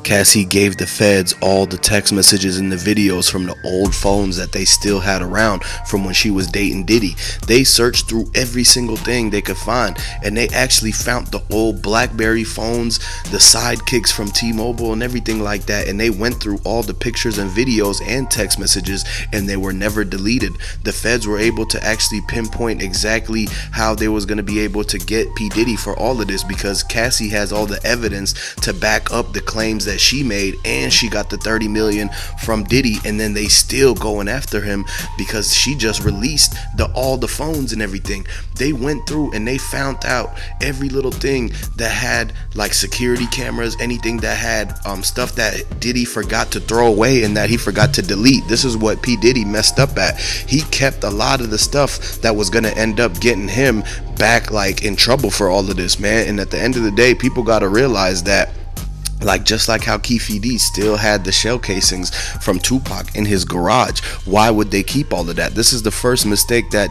Cassie gave the feds all the text messages and the videos from the old phones that they still had around from when she was dating Diddy. They searched through every single thing they could find, and they actually found the old BlackBerry phones, the sidekicks from T-Mobile and everything like that, and they went through all the pictures and videos and text messages, and they were never deleted. The feds were able to actually pinpoint exactly how they was going to be able to get P. Diddy for all of this, because Cassie has all the evidence to back up the claims that she made, and she got the 30 million from Diddy, and then they still going after him because she just released all the phones and everything. They went through and they found out every little thing that had like security cameras, anything that had stuff that Diddy forgot to throw away and that he forgot to delete. This is what P. Diddy messed up at. He kept a lot of the stuff that was gonna end up getting him back like in trouble for all of this, man. And at the end of the day, people gotta realize that, like, just like how Keefe still had the shell casings from Tupac in his garage, why would they keep all of that? This is the first mistake that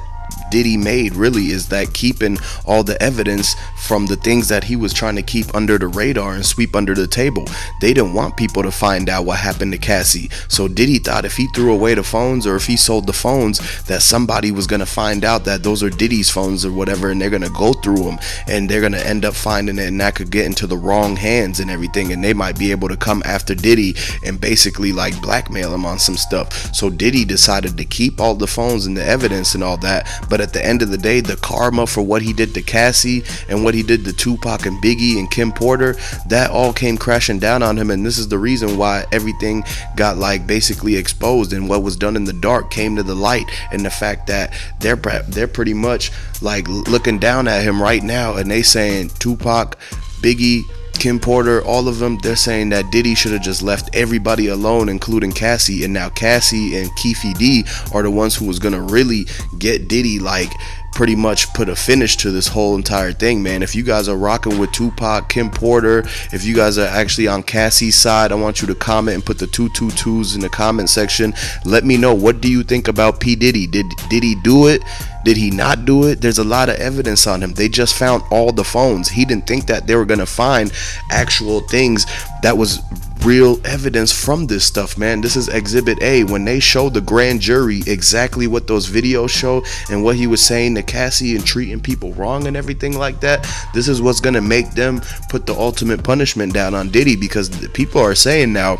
Diddy made, really, is that keeping all the evidence from the things that he was trying to keep under the radar and sweep under the table. They didn't want people to find out what happened to Cassie, so Diddy thought if he threw away the phones or if he sold the phones, that somebody was going to find out that those are Diddy's phones or whatever, and they're going to go through them and they're going to end up finding it, and that could get into the wrong hands and everything, and they might be able to come after Diddy and basically like blackmail him on some stuff. So Diddy decided to keep all the phones and the evidence and all that, but at the end of the day, the karma for what he did to Cassie and what he did to Tupac and Biggie and Kim Porter, that all came crashing down on him. And this is the reason why everything got like basically exposed, and what was done in the dark came to the light. And the fact that they're pretty much like looking down at him right now, and they saying Tupac, Biggie, Kim Porter, all of them, they're saying that Diddy should have just left everybody alone, including Cassie. And now Cassie and Keefe are the ones who was gonna really get Diddy, like pretty much put a finish to this whole entire thing, man. If you guys are rocking with Tupac, Kim Porter, if you guys are actually on Cassie's side, I want you to comment and put the 222s in the comment section. Let me know, what do you think about P. Diddy? Did he do it? Did he not do it? There's a lot of evidence on him. They just found all the phones. He didn't think that they were gonna find actual things that was real evidence from this stuff, man. This is exhibit A. When they showed the grand jury exactly what those videos show and what he was saying to Cassie and treating people wrong and everything like that, this is what's gonna make them put the ultimate punishment down on Diddy, because people are saying now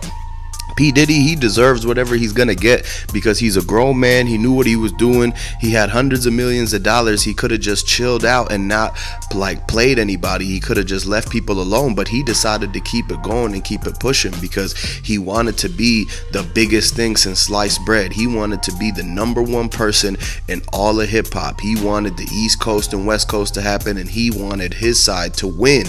P. Diddy, he deserves whatever he's gonna get, because he's a grown man. He knew what he was doing. He had hundreds of millions of dollars. He could have just chilled out and not like played anybody. He could have just left people alone, but he decided to keep it going and keep it pushing, because he wanted to be the biggest thing since sliced bread. He wanted to be the #1 person in all of hip hop. He wanted the East Coast and West Coast to happen, and he wanted his side to win.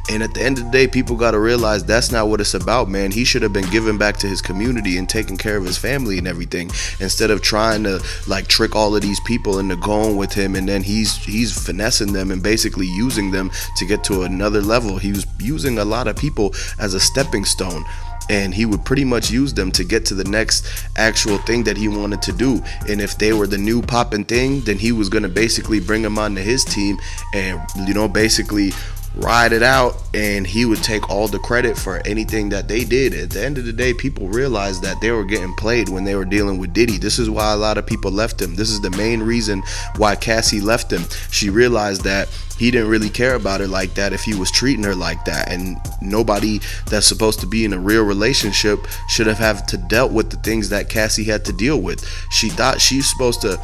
And at the end of the day, people got to realize that's not what it's about, man. He should have been giving back to his community and taking care of his family and everything, instead of trying to like trick all of these people into going with him, and then he's finessing them and basically using them to get to another level. He was using a lot of people as a stepping stone, and he would pretty much use them to get to the next actual thing that he wanted to do. And if they were the new poppin' thing, then he was gonna basically bring them onto his team and, you know, basically ride it out, and he would take all the credit for anything that they did. At the end of the day, people realized that they were getting played when they were dealing with Diddy. This is why a lot of people left him. This is the main reason why Cassie left him. She realized that he didn't really care about her like that if he was treating her like that, and nobody that's supposed to be in a real relationship should have to dealt with the things that Cassie had to deal with. She thought she's supposed to,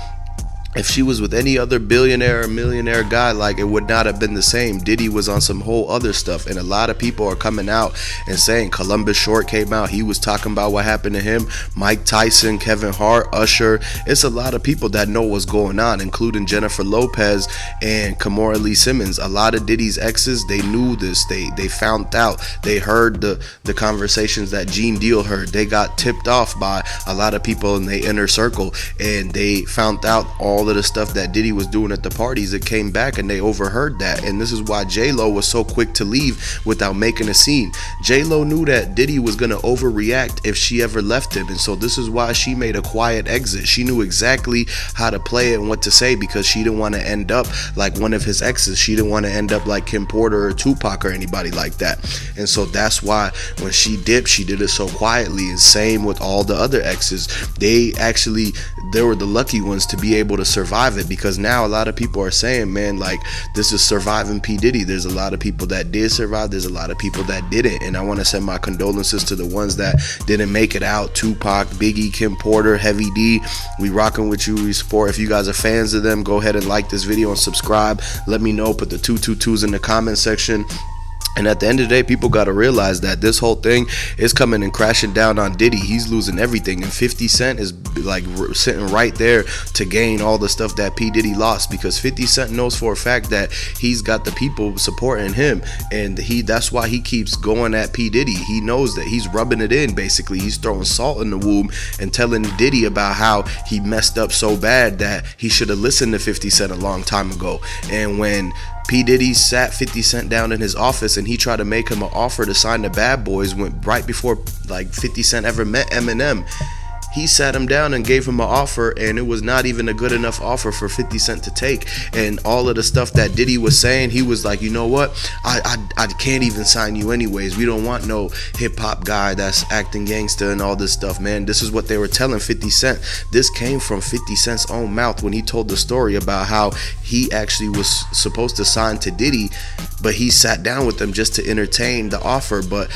if she was with any other billionaire or millionaire guy, like, it would not have been the same. Diddy was on some whole other stuff, and a lot of people are coming out and saying, Columbus Short came out, he was talking about what happened to him, Mike Tyson, Kevin Hart, Usher. It's a lot of people that know what's going on, including Jennifer Lopez and Kimora Lee Simmons. A lot of Diddy's exes, they knew this. They found out. They heard the conversations that Gene Deal heard. They got tipped off by a lot of people in their inner circle, and they found out all all of the stuff that Diddy was doing at the parties, it came back and they overheard that. And this is why J-Lo was so quick to leave without making a scene. J-Lo knew that Diddy was going to overreact if she ever left him, and so this is why she made a quiet exit. She knew exactly how to play it and what to say, because she didn't want to end up like one of his exes. She didn't want to end up like Kim Porter or Tupac or anybody like that. And so that's why when she dipped, she did it so quietly. And same with all the other exes. They were the lucky ones to be able to survive it, because now a lot of people are saying, man, like, this is surviving P. Diddy. There's a lot of people that did survive, there's a lot of people that didn't, and I want to send my condolences to the ones that didn't make it out. Tupac, Biggie, Kim Porter, Heavy D, we rocking with you, we support. If you guys are fans of them, go ahead and like this video and subscribe. Let me know, put the 222s in the comment section. And at the end of the day, people got to realize that this whole thing is coming and crashing down on Diddy. He's losing everything, and 50 Cent is like sitting right there to gain all the stuff that P. Diddy lost, because 50 Cent knows for a fact that he's got the people supporting him, and that's why he keeps going at P. Diddy. He knows that he's rubbing it in. Basically, he's throwing salt in the wound and telling Diddy about how he messed up so bad that he should have listened to 50 Cent a long time ago. And when P. Diddy sat 50 Cent down in his office and he tried to make him an offer to sign the Bad Boys, went right before like 50 Cent ever met Eminem. He sat him down and gave him an offer, and it was not even a good enough offer for 50 Cent to take. And all of the stuff that Diddy was saying, he was like, you know what, I can't even sign you anyways. We don't want no hip-hop guy that's acting gangster and all this stuff, man. This is what they were telling 50 Cent. This came from 50 Cent's own mouth when he told the story about how he actually was supposed to sign to Diddy, but he sat down with them just to entertain the offer. But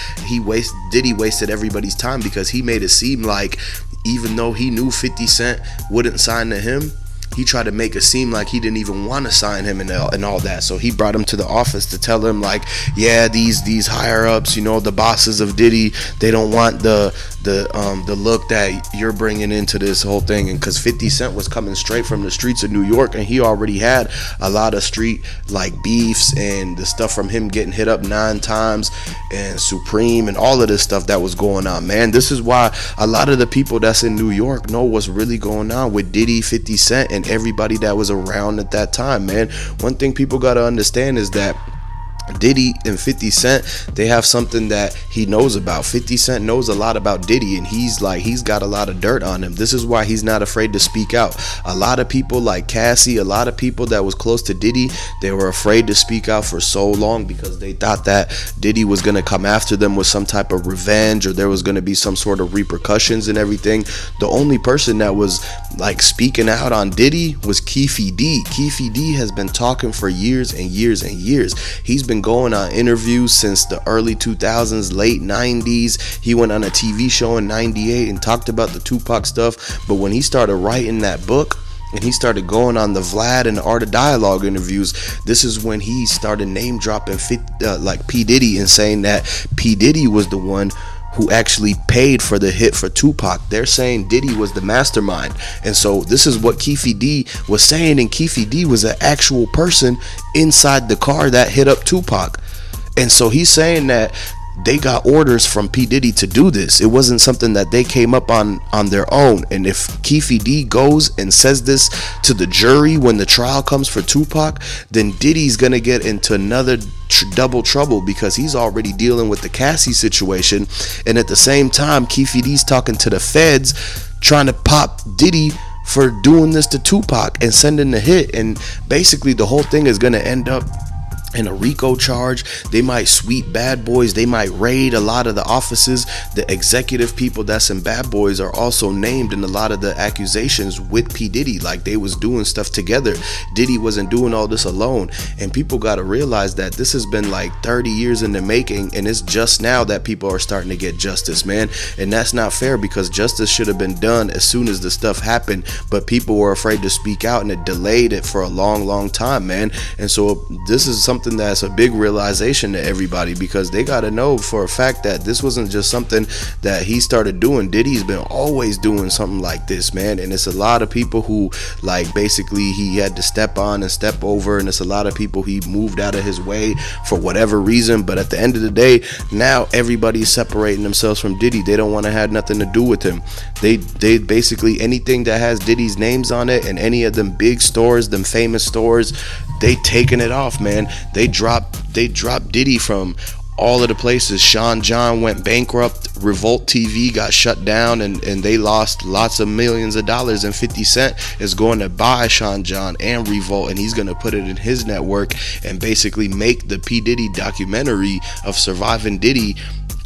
Diddy wasted everybody's time, because he made it seem like even though he knew 50 Cent wouldn't sign to him, he tried to make it seem like he didn't even want to sign him and all that. So he brought him to the office to tell him, like, yeah, these higher ups, you know, the bosses of Diddy, they don't want the look that you're bringing into this whole thing. And because 50 Cent was coming straight from the streets of New York, and he already had a lot of street like beefs and the stuff from him getting hit up 9 times and Supreme and all of this stuff that was going on, man. This is why a lot of the people that's in New York know what's really going on with Diddy, 50 Cent, and everybody that was around at that time, man. One thing people got to understand is that Diddy and 50 Cent, they have something that he knows about. 50 Cent knows a lot about Diddy, and he's got a lot of dirt on him. This is why he's not afraid to speak out. A lot of people like Cassie, a lot of people that was close to Diddy, they were afraid to speak out for so long, because they thought that Diddy was going to come after them with some type of revenge, or there was going to be some sort of repercussions and everything. The only person that was like speaking out on Diddy was Keefe D. Keefe D has been talking for years and years and years. He's been going on interviews since the early 2000s, late 90s. He went on a TV show in 98 and talked about the Tupac stuff. But when he started writing that book, and he started going on the Vlad and the Art of Dialogue interviews, this is when he started name dropping like P. Diddy, and saying that P. Diddy was the one who actually paid for the hit for Tupac. They're saying Diddy was the mastermind. And so this is what Keefe D was saying, and Keefe D was an actual person inside the car that hit up Tupac. And so he's saying that they got orders from P. Diddy to do this. It wasn't something that they came up on their own. And if Keefe D goes and says this to the jury when the trial comes for Tupac, then Diddy's gonna get into another double trouble, because he's already dealing with the Cassie situation, and at the same time Keefe D's talking to the feds trying to pop Diddy for doing this to Tupac and sending the hit. And basically the whole thing is gonna end up in a RICO charge. They might sweep Bad Boys, they might raid a lot of the offices. The executive people that's in Bad Boys are also named in a lot of the accusations with P. Diddy, like they was doing stuff together. Diddy wasn't doing all this alone. And people got to realize that this has been like 30 years in the making, and it's just now that people are starting to get justice, man. And that's not fair, because justice should have been done as soon as the stuff happened, but people were afraid to speak out, and it delayed it for a long time, man. And so this is something something that's a big realization to everybody, because they got to know for a fact that this wasn't just something that he started doing. Diddy's been always doing something like this, man, and it's a lot of people who, like, basically he had to step on and step over, and it's a lot of people he moved out of his way for whatever reason. But at the end of the day, now everybody's separating themselves from Diddy. They don't want to have nothing to do with him. They basically, anything that has Diddy's names on it and any of them big stores, them famous stores, they taking it off, man. They dropped Diddy from all of the places. Sean John went bankrupt. Revolt TV got shut down, and they lost lots of millions of dollars, and 50 Cent is going to buy Sean John and Revolt, and he's going to put it in his network and basically make the P. Diddy documentary of surviving Diddy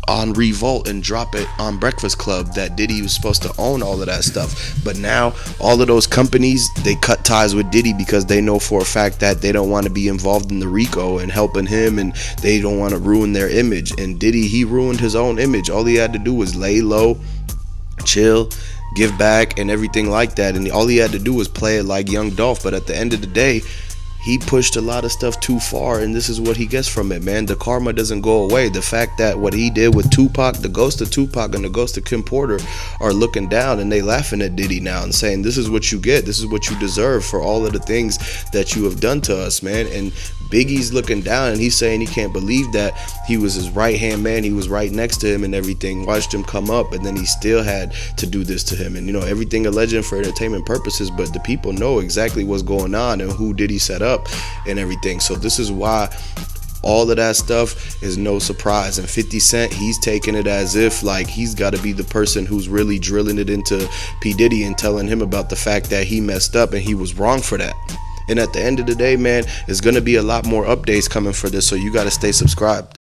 on Revolt and drop it on Breakfast Club, that Diddy was supposed to own all of that stuff. But now all of those companies, they cut ties with Diddy because they know for a fact that they don't want to be involved in the RICO and helping him, and they don't want to ruin their image. And Diddy, he ruined his own image. All he had to do was lay low, chill, give back, and everything like that. And all he had to do was play it like Young Dolph. But at the end of the day, he pushed a lot of stuff too far, and this is what he gets from it, man. The karma doesn't go away. The fact that what he did with Tupac, the ghost of Tupac and the ghost of Kim Porter are looking down, and they laughing at Diddy now and saying, this is what you get, this is what you deserve for all of the things that you have done to us, man. And Biggie's looking down, and he's saying he can't believe that he was his right-hand man, he was right next to him and everything, watched him come up, and then he still had to do this to him. And you know, everything alleged for entertainment purposes, but the people know exactly what's going on and who Diddy set up and everything. So this is why all of that stuff is no surprise. And 50 Cent, he's taking it as if like he's got to be the person who's really drilling it into P. Diddy and telling him about the fact that he messed up and he was wrong for that. And at the end of the day, man, there's going to be a lot more updates coming for this, so you got to stay subscribed.